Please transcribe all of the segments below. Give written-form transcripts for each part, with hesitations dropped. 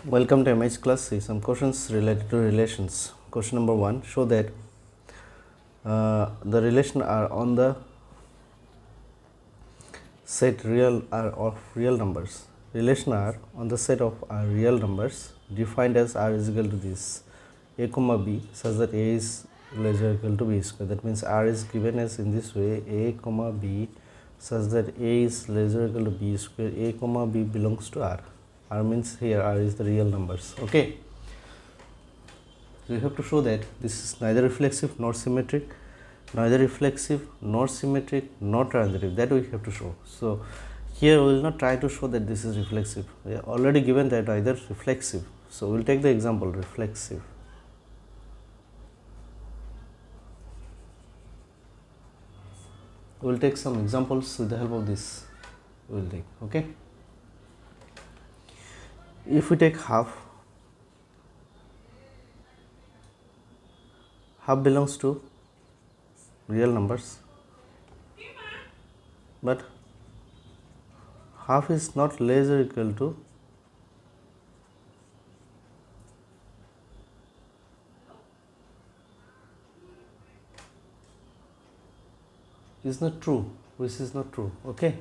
Welcome to MH class. See some questions related to relations. Question number 1, show that the relation are on the set real are of real numbers. Relation are on the set of are real numbers defined as r is equal to this a comma b such that a is less or equal to b square. That means r is given as in this way a comma b such that a is less or equal to b square. A comma b belongs to r. R means here r is the real numbers. Okay. So you have to show that this is neither reflexive nor symmetric, neither reflexive nor symmetric nor transitive. That we have to show. So here we will not try to show that this is reflexive. We are already given that either reflexive. So we will take the example reflexive. We will take some examples with the help of this. We will take. Okay. If we take half belongs to real numbers, but half is not less or equal to is not true, which is not true. Okay.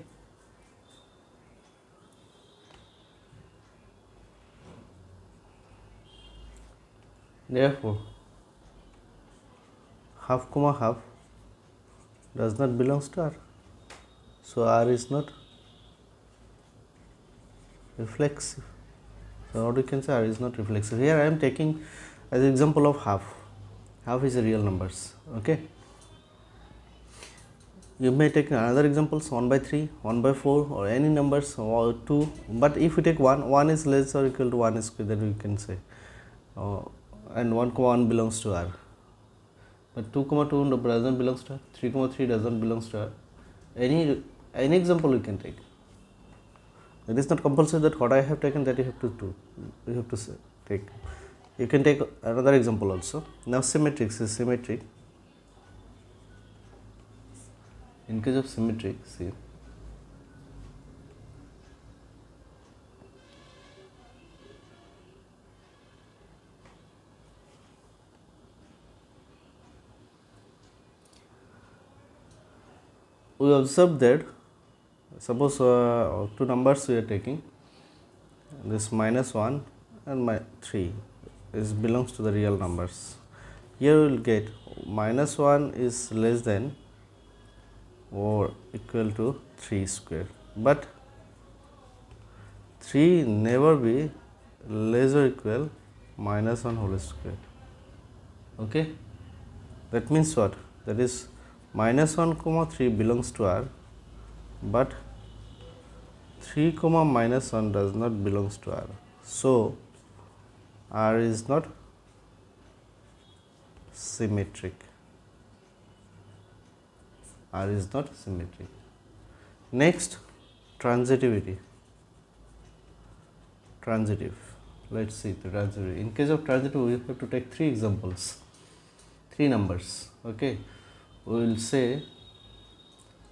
Therefore, half comma half does not belongs to R. So R is not reflexive. So what we can say, R is not reflexive. Here I am taking as an example of half. Half is a real numbers. Okay. You may take another examples 1 by 3, 1 by 4 or any numbers or 2. But if we take 1 is less or equal to 1 square, then we can say and 1 comma 1 belongs to R. But 2 comma 2 doesn't belongs to R. 3 comma 3 doesn't belongs to R. Any example we can take. It is not compulsory that what I have taken that you have to do. You have to take. You can take another example also. Now symmetric is symmetric. In case of symmetric, see. We observe that suppose two numbers we are taking, this minus 1 and 3 is belongs to the real numbers. Here we will get minus 1 is less than or equal to 3 square, but 3 never be less or equal minus 1 whole square. Okay, that means what? That is minus 1 comma 3 belongs to R, but 3 comma minus 1 does not belongs to R. So R is not symmetric. R is not symmetric. Next, transitivity. Transitive. Let's see the transitive. In case of transitive, we have to take 3 examples, 3 numbers. Okay, we will say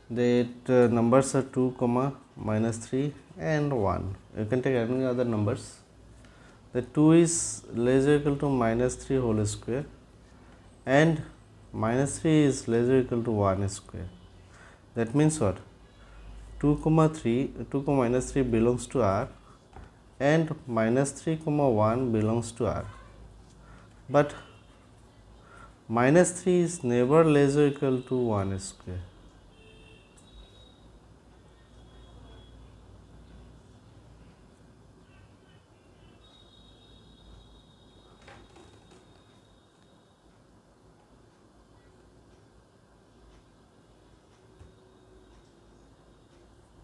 that numbers are 2 comma minus 3 and 1. You can take any other numbers. The 2 is less or equal to minus 3 whole square and minus 3 is less or equal to 1 square. That means what? 2 comma minus 3 belongs to R and minus 3 comma 1 belongs to R. But minus 3 is never less or equal to 1 square.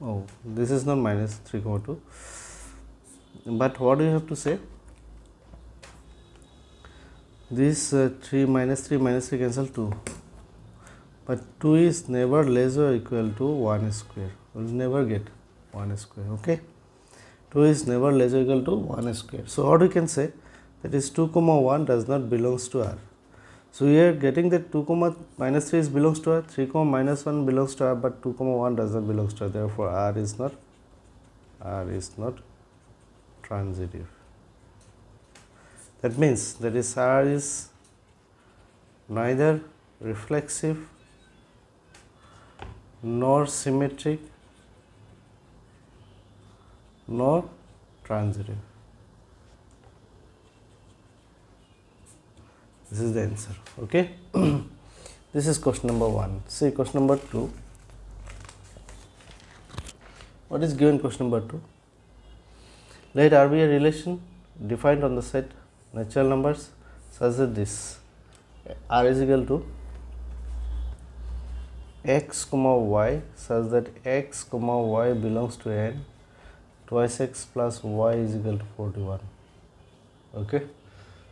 Oh, this is not minus 3 comma 2. But what do you have to say? This 3 minus 3 cancel 2. But 2 is never less or equal to 1 square. We will never get 1 square. Okay. 2 is never less or equal to 1 square. So what we can say? That is 2 comma 1 does not belongs to R. So we are getting that 2 comma minus 3 is belongs to R, 3 comma minus 1 belongs to R, but 2 comma 1 does not belongs to R. Therefore R is not transitive. That means that is R is neither reflexive nor symmetric nor transitive. This is the answer. Okay. This is question number 1. See question number 2. What is given question number 2? Let R be a relation defined on the set natural numbers such that this R is equal to x comma y such that x comma y belongs to n twice x plus y is equal to 41. Okay.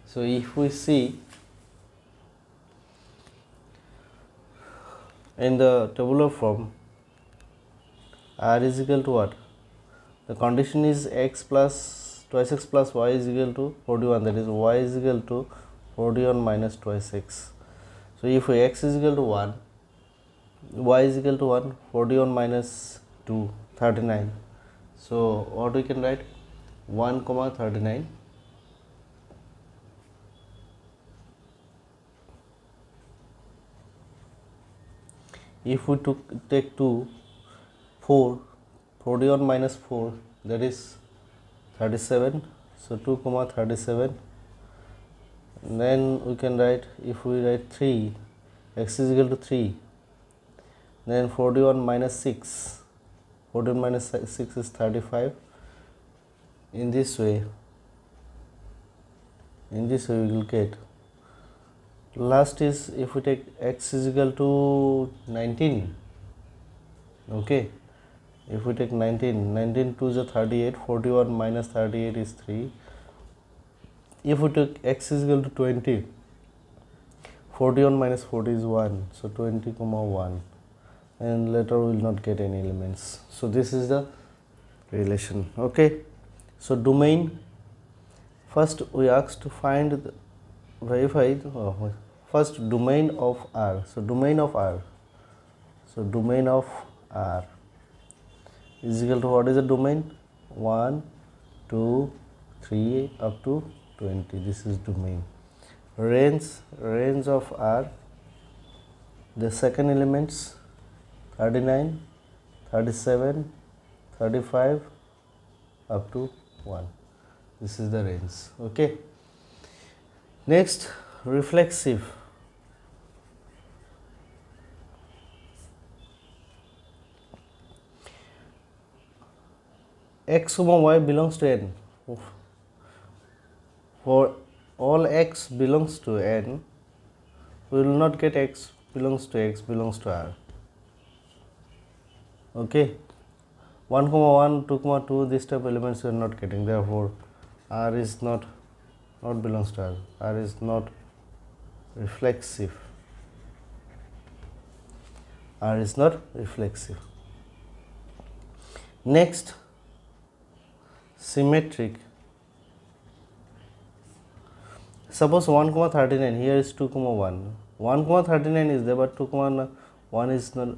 So if we see in the tabular form, R is equal to what? The condition is x plus twice x plus y is equal to 41, that is y is equal to 41 minus twice x. So if x is equal to 1, y is equal to 1, 41 minus 2, 39. So what we can write? 1 comma 39. If we take 2, 4, 41 minus 4, that is 37. So 2 comma 37. And then we can write, if we write 3, x is equal to 3, then 41 minus 6, 41 minus 6 is 35. In this way we will get, last is if we take x is equal to 19. Okay, if we take 19, 19 2 is 38, 41 minus 38 is 3. If we take x is equal to 20, 41 minus 40 is 1, so 20 comma 1, and later we will not get any elements. So this is the relation. Okay, so domain, first we asked to find the verified first domain of R. So domain of R, so domain of R is equal to, what is the domain? 1, 2, 3 up to 20. This is domain. Range of R, the second elements 39, 37, 35 up to 1. This is the range. Okay. Next, reflexive. X comma y belongs to n. For all x belongs to n, we will not get x belongs to x belongs to R. Okay, 1 comma 1, 2 comma 2, this type of elements we are not getting. Therefore, R is not belongs to R. R is not reflexive. R is not reflexive. Next, symmetric. Suppose 1 comma 39, here is 2 comma 1. 1 comma 39 is there, but 2 comma 1 is not,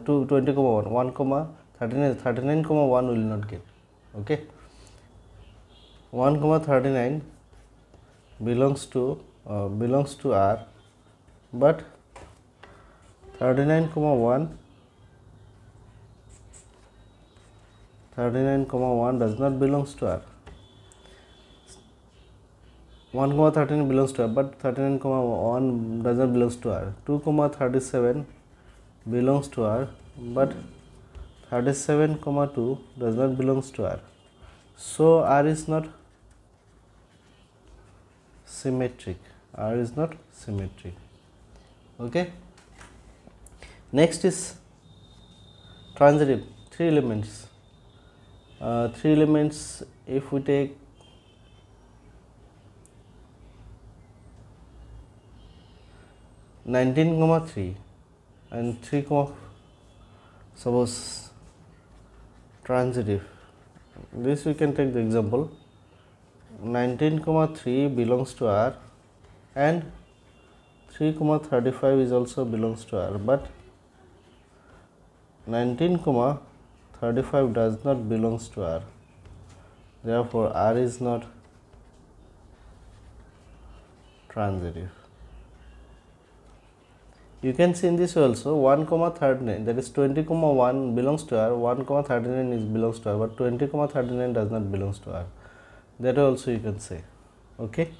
20 comma 1, 1 comma 39, 39 comma 1 will not get. Okay, 1 comma 39 belongs to R, but 39 comma 1 does not belongs to R. 1 comma 39 belongs to R, but 39 comma 1 does not belongs to R. 2 comma 37 belongs to R, but 37 comma 2 does not belongs to R. So R is not symmetric. R is not symmetric. Okay. Next is transitive. 3 elements. 3 elements. If we take (19,3) and 3, suppose transitive. This we can take the example. 19,3 belongs to R and 3,35 is also belongs to R, but 19,35 does not belongs to R. Therefore, R is not transitive. You can see in this also 1 comma 39, that is 20 comma 1 belongs to R, 1 comma 39 is belongs to R, but 20 comma 39 does not belongs to R. That also you can say. Okay.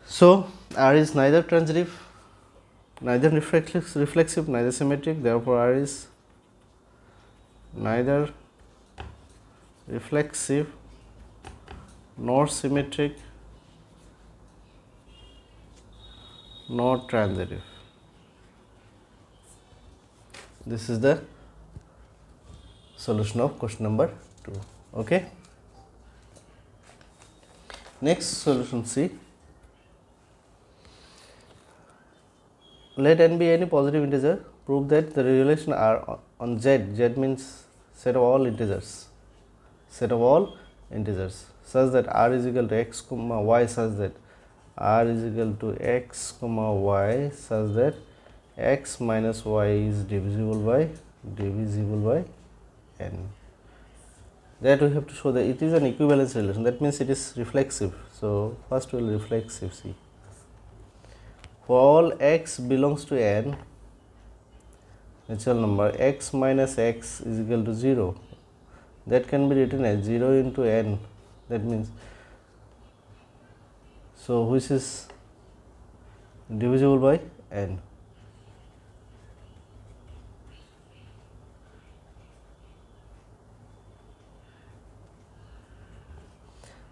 So R is neither transitive, neither reflexive, neither symmetric. Therefore R is neither reflexive nor symmetric nor transitive. This is the solution of question number 2. Okay. Next solution C. Let n be any positive integer. Prove that the relation R on Z, Z means set of all integers, such that R is equal to x comma y such that R is equal to x comma y such that x minus y is divisible by n. That we have to show that it is an equivalence relation, that means it is reflexive. So first we will reflexive see. For all x belongs to n, natural number x minus x is equal to 0. That can be written as 0 into n, that means, so which is divisible by n.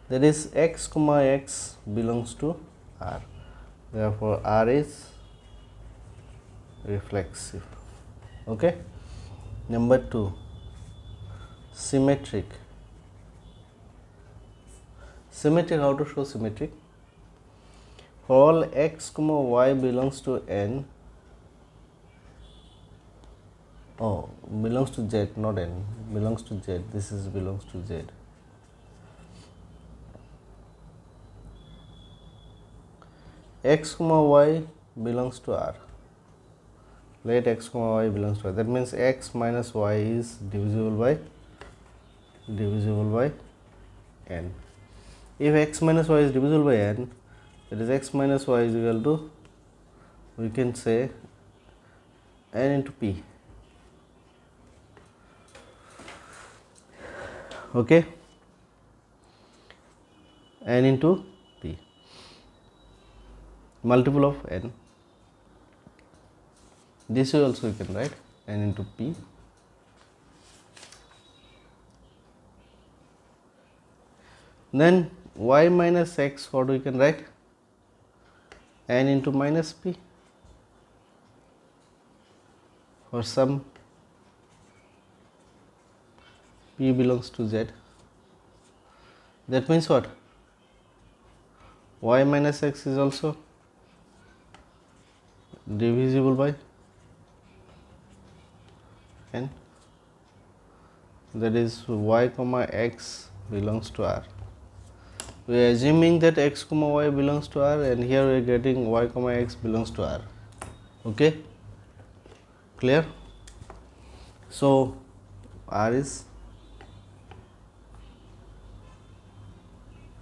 That is x comma x belongs to R. Therefore R is reflexive. Okay. Number 2, symmetric. Symmetric, how to show symmetric? For all x comma y belongs to n, belongs to z, not n, belongs to z, this is belongs to z. X comma y belongs to R. Let x comma y belongs to R. That means x minus y is divisible by n. If x minus y is divisible by n, that is x minus y is equal to, we can say, n into p. Okay, n into p, multiple of n. This way also you can write n into p. Then y minus x, what we can write? N into minus p for some p belongs to z. That means what? Y minus x is also divisible by n. That is y comma x belongs to R. We are assuming that x comma y belongs to R, and here we are getting y comma x belongs to R. Okay, clear? So R is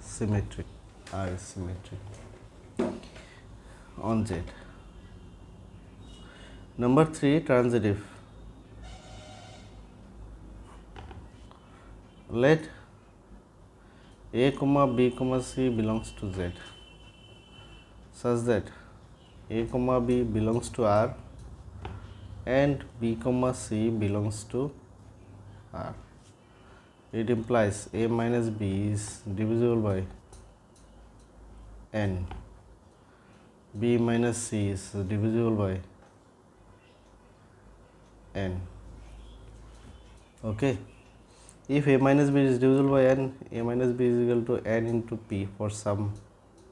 symmetric. R is symmetric on Z. Number 3, transitive. Let a comma b comma c belongs to Z such that a comma b belongs to R and b comma c belongs to R. It implies a minus b is divisible by n, b minus c is divisible by n. Okay. If a minus b is divisible by n, a minus b is equal to n into p for some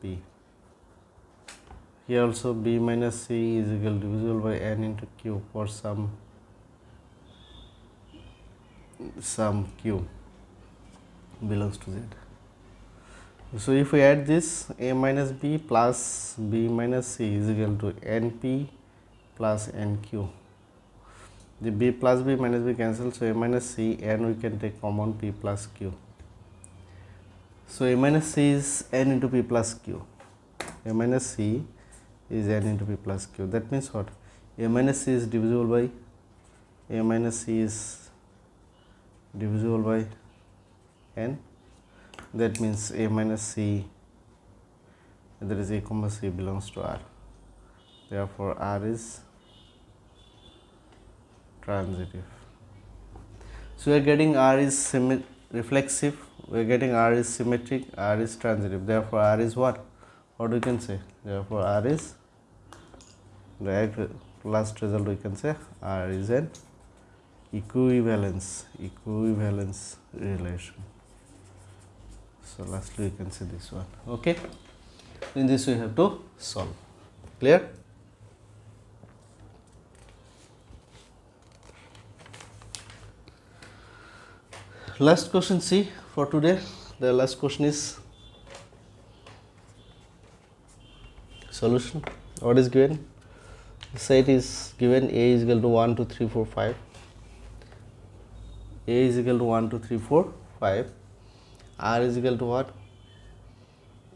p. Here also b minus c is equal to divisible by n into q for some q belongs to z. So if we add this, a minus b plus b minus c is equal to np plus nq. The b plus b minus b cancel, so a minus c, n we can take common, p plus q. So a minus c is n into p plus q. A minus C is n into p plus q. That means what? A minus C is divisible by A minus C is divisible by n. That means A minus C, that is A comma C, belongs to R. Therefore, R is transitive. So we are getting R is reflexive, we are getting R is symmetric, R is transitive. Therefore, R is what? What we can say? Therefore, R is, the last result we can say R is an equivalence relation. So lastly we can say this one. Okay, in this we have to solve. Clear? Last question C for today. The last question is solution. What is given? The set is given A is equal to 1, 2, 3, 4, 5. A is equal to 1, 2, 3, 4, 5. R is equal to what?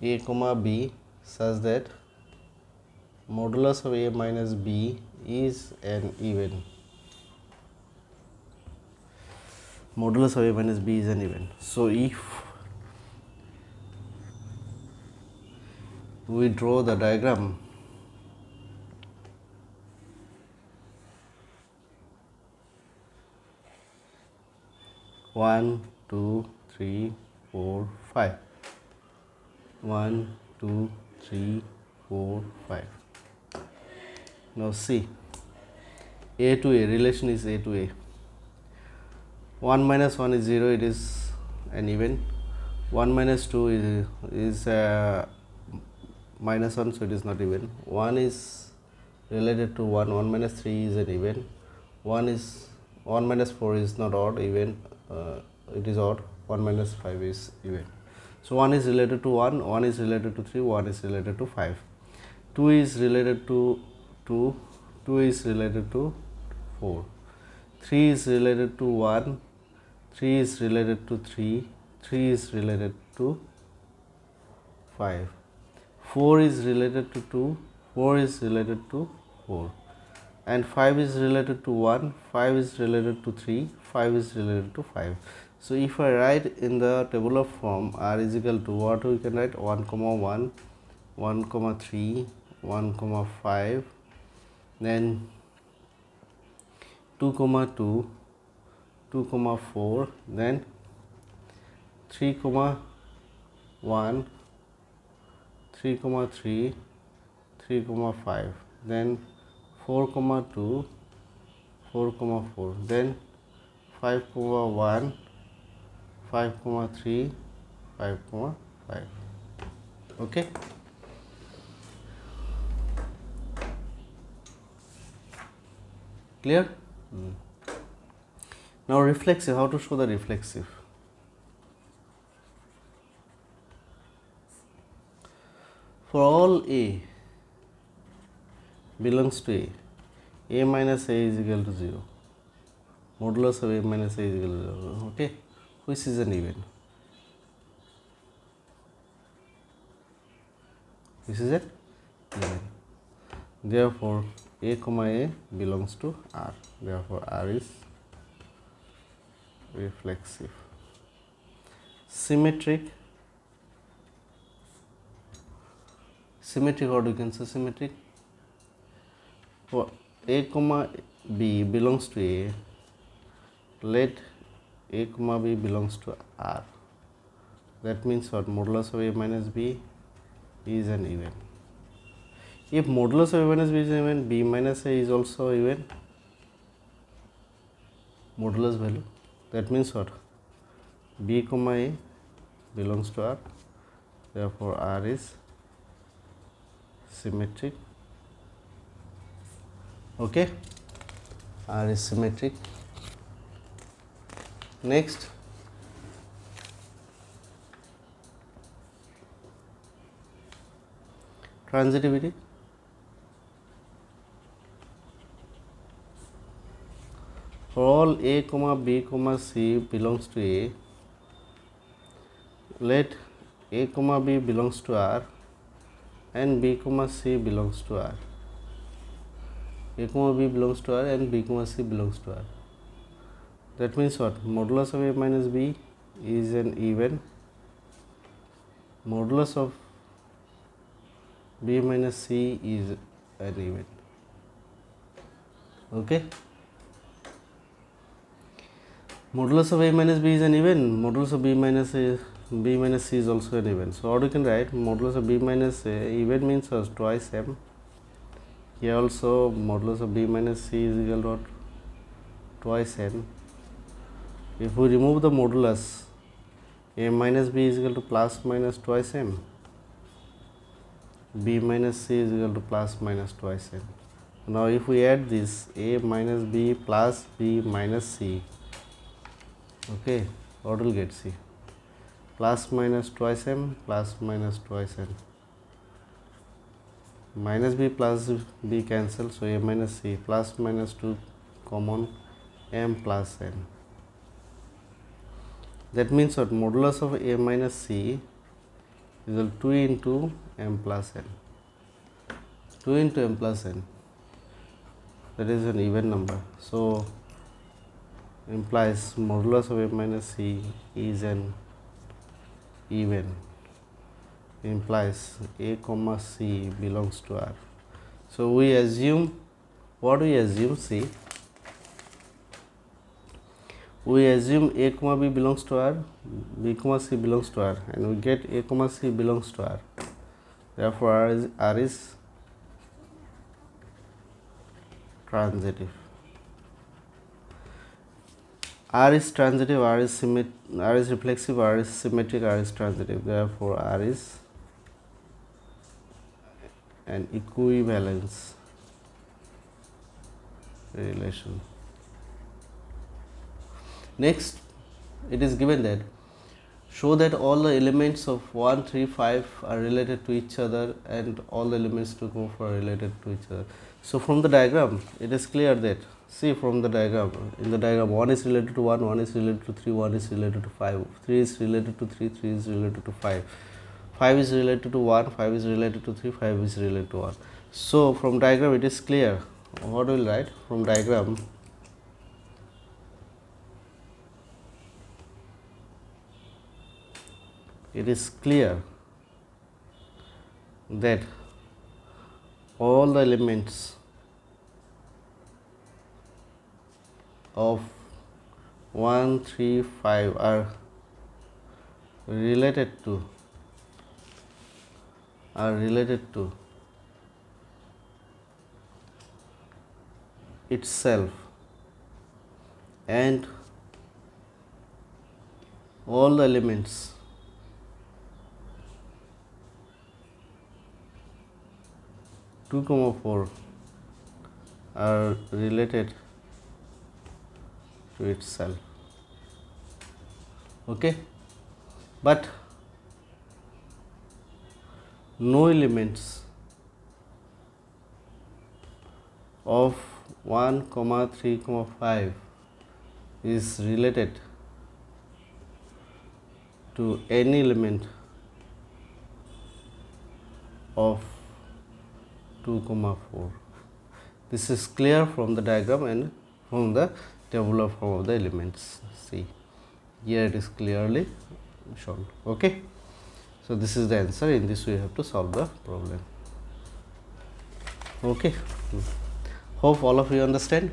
A comma B, such that modulus of A minus B is an even. Modulus of A minus B is an even. So if we draw the diagram, one, 2, 3, 4, 5. 1, 2, 3, 4, 5. Now see, A to A, relation is A to A. 1 minus 1 is 0, it is an even. 1 minus 2 is minus 1, so it is not even. 1 is related to 1, 1 minus 3 is an even. 1 minus 4 is not odd, even, it is odd. 1 minus 5 is even. So 1 is related to 1, 1 is related to 3, 1 is related to 5. 2 is related to 2, 2 is related to 4. 3 is related to 1, 3 is related to 3, 3 is related to 5. 4 is related to 2, 4 is related to 4. And 5 is related to 1, 5 is related to 3, 5 is related to 5. So if I write in the tabular form, R is equal to what we can write? 1 comma 1, 1 comma 3, 1 comma 5, then 2 comma 2, 2 comma 4, then 3 comma 1, 3 comma 3, 3 comma 5, then 4 comma 2, 4 comma 4, then 5 comma 1, 5 comma 3, 5 comma 5. Okay. Clear? Now reflexive, how to show the reflexive? For all A belongs to A minus A is equal to 0. Modulus of A minus A is equal to 0. Okay. Which is an even? This is an even. Therefore, A comma A belongs to R. Therefore, R is reflexive. Symmetric. Symmetric, or you can say symmetric. For A comma B belongs to A, let A comma B belongs to R. That means what? Modulus of A minus B is an even. If modulus of A minus B is even, B minus A is also even. Modulus value. That means what? B comma A belongs to R. Therefore, R is symmetric. Okay. R is symmetric. Next, transitivity. For all A comma B comma C belongs to A, let A comma B belongs to R, and B comma C belongs to R. A comma B belongs to R and B comma C belongs to R. That means what? Modulus of A minus B is an even. Modulus of B minus C is an even. Okay. Modulus of A minus B is an even. Modulus of B minus C is also an even. So what we can write? Modulus of B minus A even means twice M. Here also modulus of B minus C is equal to twice M. If we remove the modulus, A minus B is equal to plus minus twice M. B minus C is equal to plus minus twice M. Now if we add this, A minus B plus B minus C, okay, what will get? C plus minus twice M plus minus twice M. Minus B plus B cancel, so A minus C plus minus 2 common, M plus N. That means what? Modulus of A minus C is equal to 2 into M plus N. 2 into M plus N, that is an even number. So implies modulus of A minus C is an even. Implies A comma C belongs to R. So we assume, what we assume? See, we assume A comma B belongs to R, B comma C belongs to R, and we get A comma C belongs to R. Therefore R is transitive. R is transitive, R is reflexive, R is symmetric, R is transitive. Therefore R is an equivalence relation. Next, it is given that show that all the elements of 1, 3, 5 are related to each other and all the elements 2, 4 are related to each other. So from the diagram, it is clear that, see from the diagram, in the diagram 1 is related to 1, 1 is related to 3, 1 is related to 5, 3 is related to 3, 3 is related to 5, 5 is related to 1, 5 is related to 3, 5 is related to 1. So from diagram it is clear. What we will write? From diagram, it is clear that all the elements of 1, 3, 5 are related to itself, and all the elements (2, 4) are related to itself. Okay, but no elements of 1, 3, 5 is related to any element of 2, 4. This is clear from the diagram and from the tabular form of the elements. See, here it is clearly shown. Okay, so this is the answer. In this way, you have to solve the problem. Okay, hope all of you understand.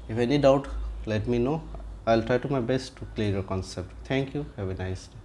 If any doubt, let me know. I'll try to my best to clear your concept. Thank you. Have a nice day.